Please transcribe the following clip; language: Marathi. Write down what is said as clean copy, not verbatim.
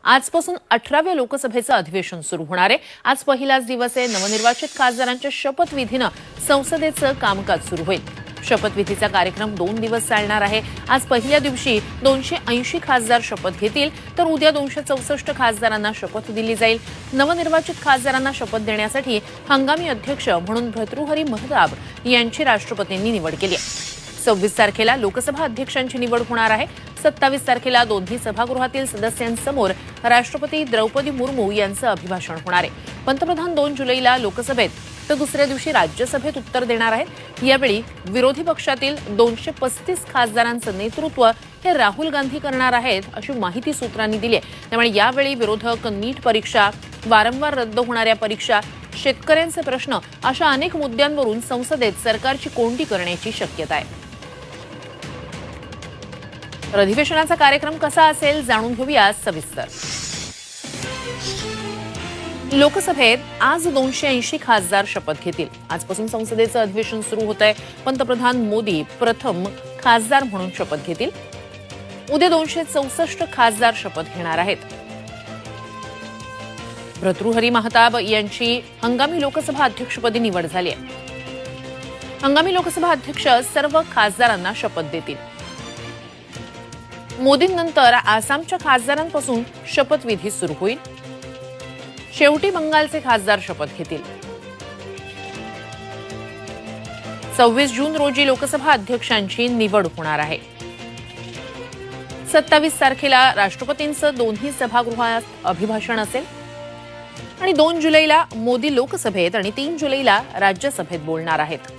आजपासून 18व्या लोकसभेचं अधिवेशन सुरू होणार आहे। आज पहिलाच दिवस आहे। नवनिर्वाचित खासदारांच्या शपथविधीनं संसदेचं कामकाज सुरू होईल। शपथविधीचा कार्यक्रम 2 दिवस चालणार आहे। आज पहिल्या दिवशी 280 खासदार शपथ घेतील, तर उद्या 264 खासदारांना शपथ दिली जाईल। नवनिर्वाचित खासदारांना शपथ देण्यासाठी हंगामी अध्यक्ष म्हणून भर्तृहरी महताब यांची राष्ट्रपतींनी निवड केली आहे। 26 तारखेला लोकसभा अध्यक्षांची निवड होणार आहे। 27 तारखेला दोन्ही सभागृहातील सदस्यांसमोर राष्ट्रपती द्रौपदी मुर्मू यांचं अभिभाषण होणार आहे। पंतप्रधान 2 जुलैला लोकसभेत तर दुसऱ्या दिवशी राज्यसभेत उत्तर देणार आहेत। यावेळी विरोधी पक्षातील 235 खासदारांचं नेतृत्व हे राहुल गांधी करणार आहेत, अशी माहिती सूत्रांनी दिली आहे। त्यामुळे यावेळी विरोधक नीट परीक्षा, वारंवार रद्द होणाऱ्या परीक्षा, शेतकऱ्यांचे प्रश्न अशा अनेक मुद्द्यांवरून संसदेत सरकारची कोंडी करण्याची शक्यता आहे। अधिवेशनाचा कार्यक्रम कसा असेल जाणून घेऊया सविस्तर। लोकसभेत आज 280 खासदार शपथ घेतील। आजपासून संसदेचं अधिवेशन सुरू होत आहे। पंतप्रधान मोदी प्रथम खासदार म्हणून शपथ घेतील। उद्या 264 खासदार शपथ घेणार आहेत। भर्तृहरी महताब यांची हंगामी लोकसभा अध्यक्षपदी निवड झाली आहे। हंगामी लोकसभा अध्यक्ष सर्व खासदारांना शपथ देतील। मोदींनंतर आसामच्या खासदारांपासून शपथविधी सुरू होईल। शेवटी बंगालचे खासदार शपथ घेतील। 26 जून रोजी लोकसभा अध्यक्षांची निवड होणार आहे। 27 तारखेला राष्ट्रपतींचं दोन्ही सभागृहात अभिभाषण असेल आणि 2 जुलैला मोदी लोकसभेत आणि 3 जुलैला राज्यसभेत बोलणार आहेत।